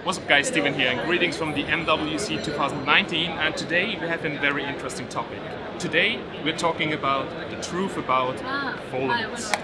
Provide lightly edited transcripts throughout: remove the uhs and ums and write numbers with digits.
What's up guys, Steven here, and greetings from the MWC 2019, and today we have a very interesting topic. Today we're talking about the truth about foldables.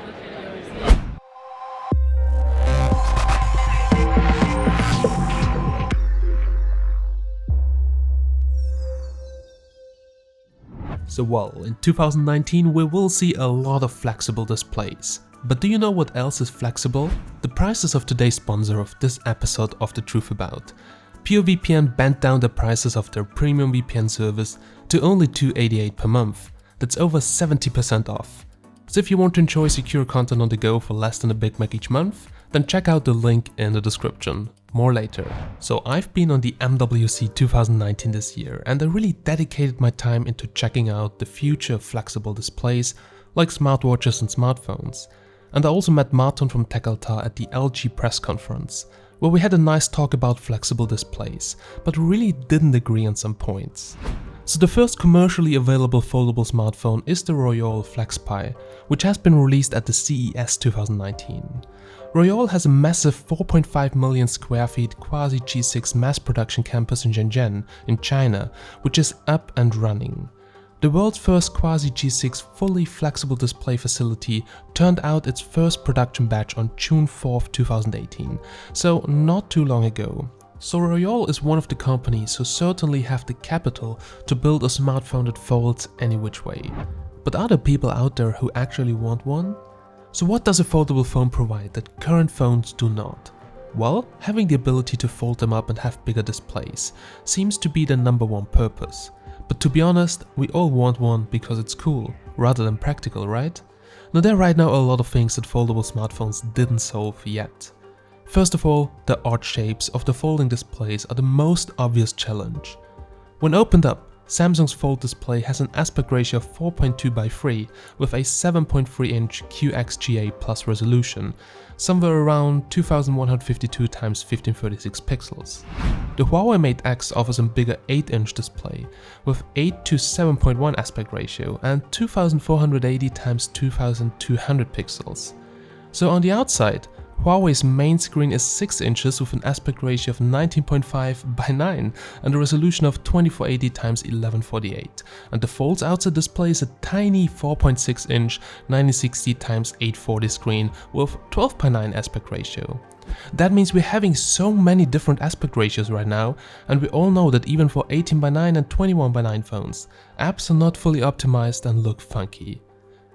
So well, in 2019 we will see a lot of flexible displays. But do you know what else is flexible? The prices of today's sponsor of this episode of The Truth About. purevpn bent down the prices of their premium VPN service to only $288 per month. That's over 70% off. So if you want to enjoy secure content on the go for less than a Big Mac each month, then check out the link in the description. More later. So I've been on the MWC 2019 this year, and I really dedicated my time into checking out the future of flexible displays like smartwatches and smartphones. And I also met Martin from TechAltar at the LG press conference, where we had a nice talk about flexible displays, but really didn't agree on some points. So the first commercially available foldable smartphone is the Royole FlexPi, which has been released at the CES 2019. Royole has a massive 4.5 million square feet quasi G6 mass production campus in Shenzhen in China, which is up and running. The world's first quasi G6 fully flexible display facility turned out its first production batch on June 4, 2018, so not too long ago. So Royole is one of the companies who certainly have the capital to build a smartphone that folds any which way. But are there people out there who actually want one? So what does a foldable phone provide that current phones do not? Well, having the ability to fold them up and have bigger displays seems to be the number one purpose. But to be honest, we all want one because it's cool, rather than practical, right? Now there are right now a lot of things that foldable smartphones didn't solve yet. First of all, the odd shapes of the folding displays are the most obvious challenge. When opened up, Samsung's Fold display has an aspect ratio of 4.2:3 with a 7.3-inch QXGA Plus resolution, somewhere around 2152 x 1536 pixels. The Huawei Mate X offers a bigger 8-inch display with 8 to 7.1 aspect ratio and 2480 x 2200 pixels. So on the outside, Huawei's main screen is 6 inches with an aspect ratio of 19.5:9 and a resolution of 2480 x 1148, and the Fold's outside display is a tiny 4.6-inch 1960 x 840 screen with 12:9 aspect ratio. That means we're having so many different aspect ratios right now, and we all know that even for 18:9 and 21:9 phones, apps are not fully optimized and look funky.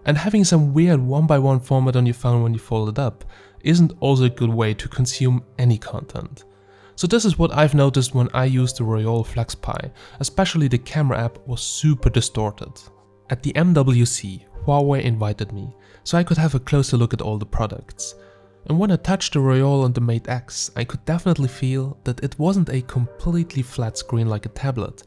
And having some weird 1:1 format on your phone when you fold it up isn't also a good way to consume any content. So this is what I've noticed when I used the Royole FlexPi, especially the camera app was super distorted. At the MWC, Huawei invited me, so I could have a closer look at all the products. And when I touched the Royole and the Mate X, I could definitely feel that it wasn't a completely flat screen like a tablet.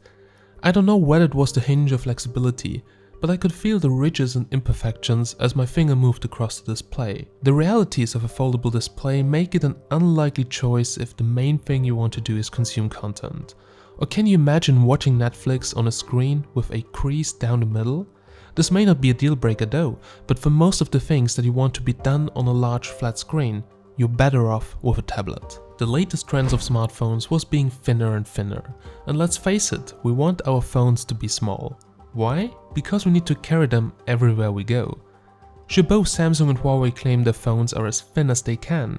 I don't know whether it was the hinge or flexibility, but I could feel the ridges and imperfections as my finger moved across the display. The realities of a foldable display make it an unlikely choice if the main thing you want to do is consume content. Or can you imagine watching Netflix on a screen with a crease down the middle? This may not be a deal breaker though, but for most of the things that you want to be done on a large flat screen, you're better off with a tablet. The latest trends of smartphones was being thinner and thinner. And let's face it, we want our phones to be small. Why? Because we need to carry them everywhere we go. Sure, both Samsung and Huawei claim their phones are as thin as they can,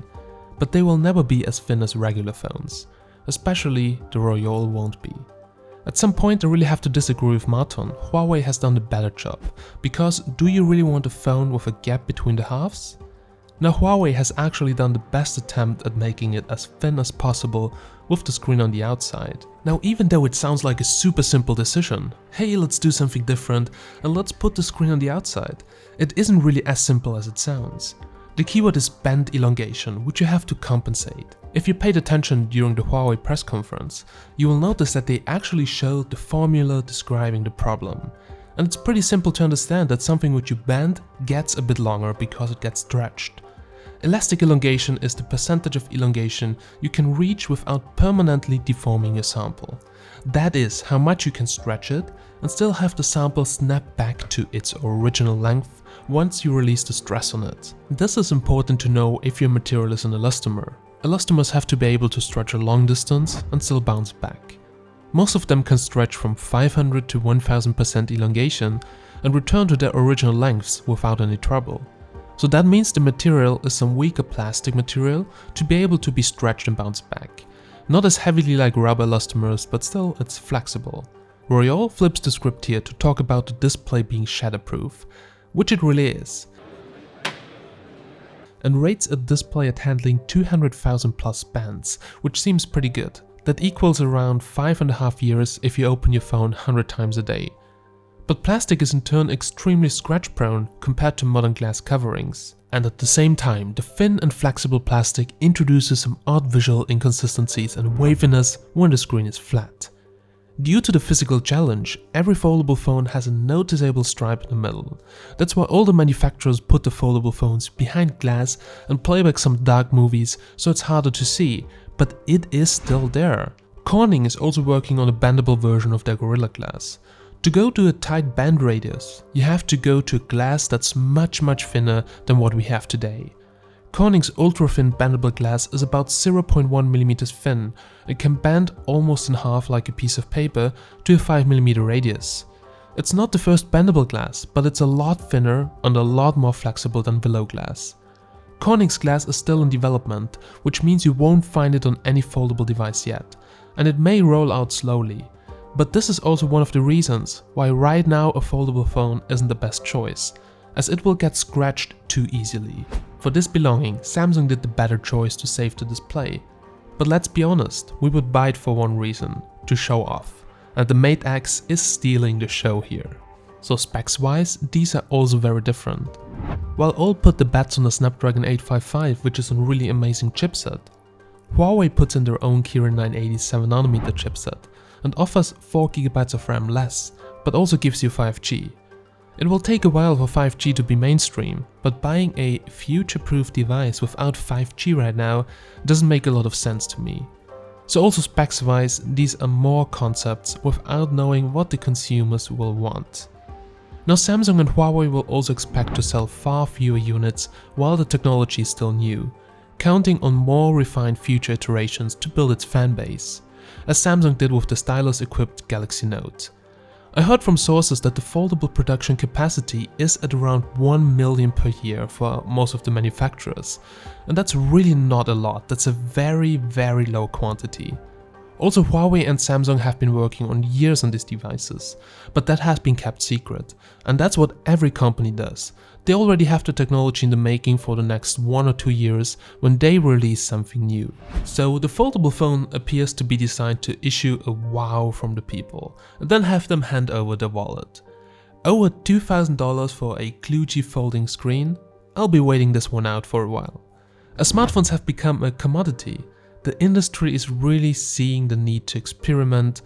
but they will never be as thin as regular phones. Especially the Royole won't be. At some point I really have to disagree with Martin. Huawei has done the better job, because do you really want a phone with a gap between the halves? Now Huawei has actually done the best attempt at making it as thin as possible with the screen on the outside. Now even though it sounds like a super simple decision, hey, let's do something different and let's put the screen on the outside, it isn't really as simple as it sounds. The keyword is band elongation, which you have to compensate. If you paid attention during the Huawei press conference, you will notice that they actually showed the formula describing the problem. And it's pretty simple to understand that something which you bend gets a bit longer because it gets stretched. Elastic elongation is the percentage of elongation you can reach without permanently deforming your sample. That is how much you can stretch it and still have the sample snap back to its original length once you release the stress on it. This is important to know if your material is an elastomer. Elastomers have to be able to stretch a long distance and still bounce back. Most of them can stretch from 500 to 1000% elongation and return to their original lengths without any trouble. So that means the material is some weaker plastic material to be able to be stretched and bounce back. Not as heavily like rubber elastomers, but still it's flexible. Royole flips the script here to talk about the display being shatterproof, which it really is, and rates a display at handling 200,000 plus bands, which seems pretty good. That equals around 5.5 years if you open your phone 100 times a day. But plastic is in turn extremely scratch prone compared to modern glass coverings. And at the same time, the thin and flexible plastic introduces some odd visual inconsistencies and waviness when the screen is flat. Due to the physical challenge, every foldable phone has a noticeable stripe in the middle. That's why all the manufacturers put the foldable phones behind glass and play back some dark movies so it's harder to see, but it is still there. Corning is also working on a bendable version of their Gorilla Glass. To go to a tight band radius, you have to go to a glass that's much thinner than what we have today. Corning's ultra-thin bendable glass is about 0.1mm thin and can bend almost in half like a piece of paper to a 5mm radius. It's not the first bendable glass, but it's a lot thinner and a lot more flexible than below glass. Corning's glass is still in development, which means you won't find it on any foldable device yet, and it may roll out slowly. But this is also one of the reasons why right now a foldable phone isn't the best choice, as it will get scratched too easily. For this belonging, Samsung did the better choice to save the display. But let's be honest, we would buy it for one reason, to show off. And the Mate X is stealing the show here. So specs wise, these are also very different. While all put the bets on the Snapdragon 855, which is a really amazing chipset, Huawei puts in their own Kirin 980 7nm chipset and offers 4GB of RAM less, but also gives you 5G. It will take a while for 5G to be mainstream, but buying a future-proof device without 5G right now doesn't make a lot of sense to me. So also specs-wise, these are more concepts without knowing what the consumers will want. Now Samsung and Huawei will also expect to sell far fewer units while the technology is still new, counting on more refined future iterations to build its fanbase, as Samsung did with the stylus-equipped Galaxy Note. I heard from sources that the foldable production capacity is at around 1 million per year for most of the manufacturers, and that's really not a lot, that's a very low quantity. Also, Huawei and Samsung have been working on years on these devices, but that has been kept secret, and that's what every company does. They already have the technology in the making for the next 1 or 2 years when they release something new. So the foldable phone appears to be designed to issue a wow from the people, and then have them hand over their wallet. Over $2,000 for a kludgy folding screen? I'll be waiting this one out for a while. As smartphones have become a commodity, the industry is really seeing the need to experiment,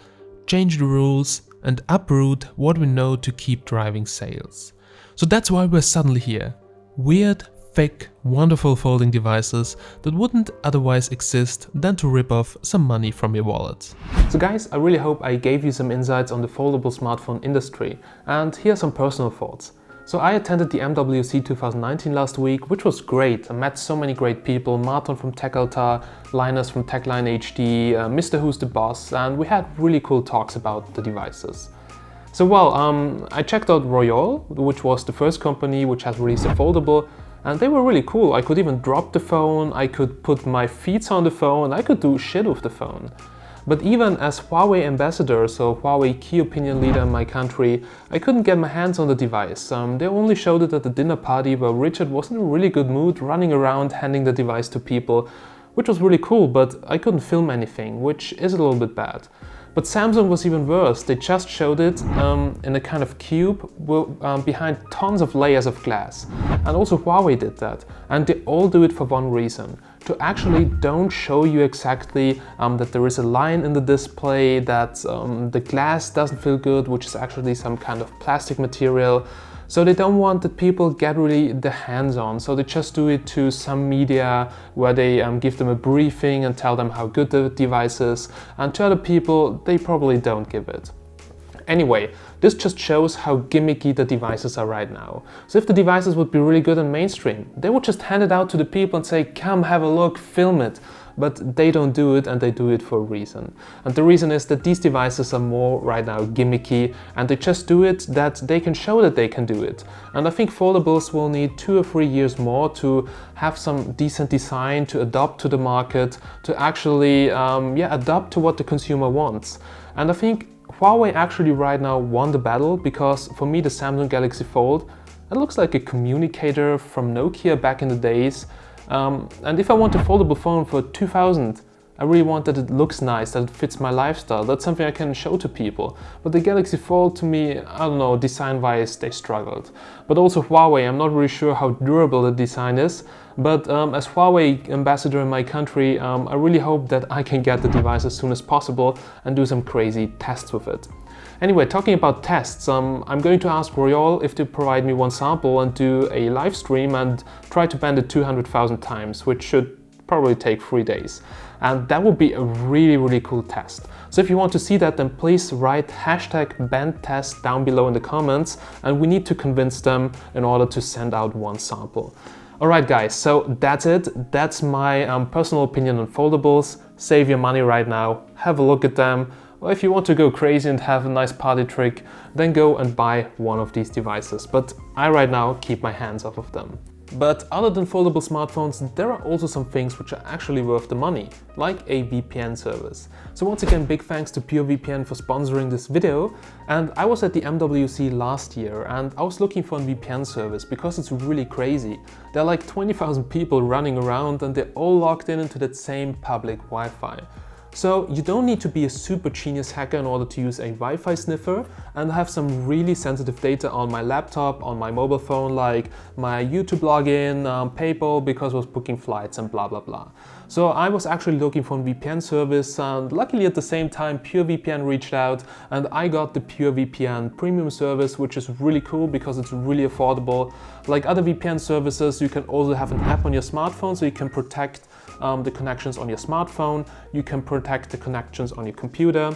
change the rules, and uproot what we know to keep driving sales. So that's why we're suddenly here. Weird, thick, wonderful folding devices that wouldn't otherwise exist than to rip off some money from your wallet. So guys, I really hope I gave you some insights on the foldable smartphone industry, and here are some personal thoughts. So I attended the MWC 2019 last week, which was great. I met so many great people, Martin from TechAltar, Linus from TechLine HD, Mr. Who's the Boss, and we had really cool talks about the devices. So I checked out Royole, which was the first company which has released a foldable, and they were really cool. I could even drop the phone, I could put my feet on the phone, I could do shit with the phone. But even as Huawei ambassador, so Huawei key opinion leader in my country, I couldn't get my hands on the device. They only showed it at the dinner party where Richard was in a really good mood, running around handing the device to people, which was really cool, but I couldn't film anything, which is a little bit bad. But Samsung was even worse. They just showed it in a kind of cube behind tons of layers of glass. And also Huawei did that. And they all do it for one reason. To actually don't show you exactly that there is a line in the display, that the glass doesn't feel good, which is actually some kind of plastic material. So they don't want that people get really the hands on, so they just do it to some media where they give them a briefing and tell them how good the device is, and to other people they probably don't give it. Anyway, this just shows how gimmicky the devices are right now. So if the devices would be really good and mainstream, they would just hand it out to the people and say, come have a look, film it. but they don't do it, and they do it for a reason. And the reason is that these devices are more right now gimmicky, and they just do it that they can show that they can do it. And I think foldables will need 2 or 3 years more to have some decent design, to adapt to the market, to actually adapt to what the consumer wants. And I think Huawei actually right now won the battle, because for me the Samsung Galaxy Fold, it looks like a communicator from Nokia back in the days. And if I want a foldable phone for 2000, I really want that it looks nice, that it fits my lifestyle. That's something I can show to people. But the Galaxy Fold, to me, I don't know, design-wise, they struggled. But also Huawei, I'm not really sure how durable the design is. But as Huawei ambassador in my country, I really hope that I can get the device as soon as possible and do some crazy tests with it. Anyway, talking about tests, I'm going to ask Royal if they provide me one sample and do a live stream and try to bend it 200,000 times, which should probably take 3 days. And that would be a really cool test. So if you want to see that, then please write #BendTest down below in the comments, and we need to convince them in order to send out one sample. Alright guys, so that's it. That's my personal opinion on foldables. Save your money right now, have a look at them. Or if you want to go crazy and have a nice party trick, then go and buy one of these devices. But I right now keep my hands off of them. But other than foldable smartphones, there are also some things which are actually worth the money, like a VPN service. So once again, big thanks to purevpn for sponsoring this video. And I was at the MWC last year and I was looking for a VPN service because it's really crazy. There are like 20,000 people running around and they're all logged in into that same public Wi-Fi. So you don't need to be a super genius hacker in order to use a Wi-Fi sniffer, and I have some really sensitive data on my laptop, on my mobile phone, like my YouTube login, PayPal because I was booking flights and blah blah blah. So I was actually looking for a VPN service, and luckily at the same time purevpn reached out and I got the purevpn premium service, which is really cool because it's really affordable. Like other VPN services, you can also have an app on your smartphone so you can protect the connections on your smartphone, you can protect the connections on your computer.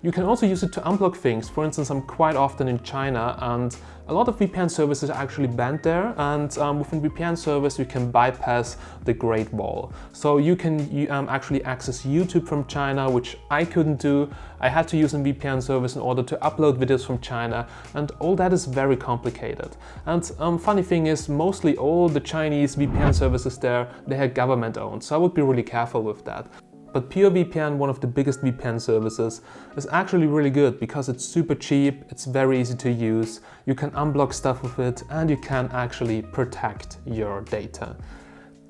You can also use it to unblock things. For instance, I'm quite often in China and a lot of VPN services are actually banned there, and within VPN service you can bypass the Great Wall. So you can actually access YouTube from China, which I couldn't do. I had to use a VPN service in order to upload videos from China, and all that is very complicated. And funny thing is, mostly all the Chinese VPN services there, they are government owned, so I would be really careful with that. But purevpn, one of the biggest VPN services, is actually really good because it's super cheap, it's very easy to use, you can unblock stuff with it, and you can actually protect your data.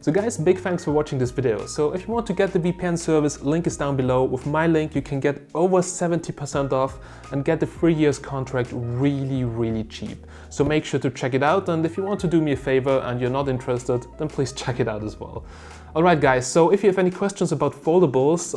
So guys, big thanks for watching this video. So if you want to get the VPN service, link is down below. With my link you can get over 70% off and get the 3 years contract really cheap. So make sure to check it out, and if you want to do me a favor and you're not interested, then please check it out as well. Alright guys, so if you have any questions about foldables,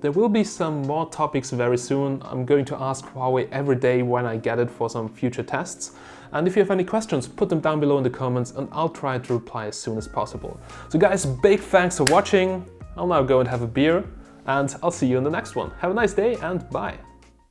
there will be some more topics very soon. I'm going to ask Huawei every day when I get it for some future tests. And if you have any questions, put them down below in the comments and I'll try to reply as soon as possible. So guys, big thanks for watching. I'll now go and have a beer and I'll see you in the next one. Have a nice day and bye.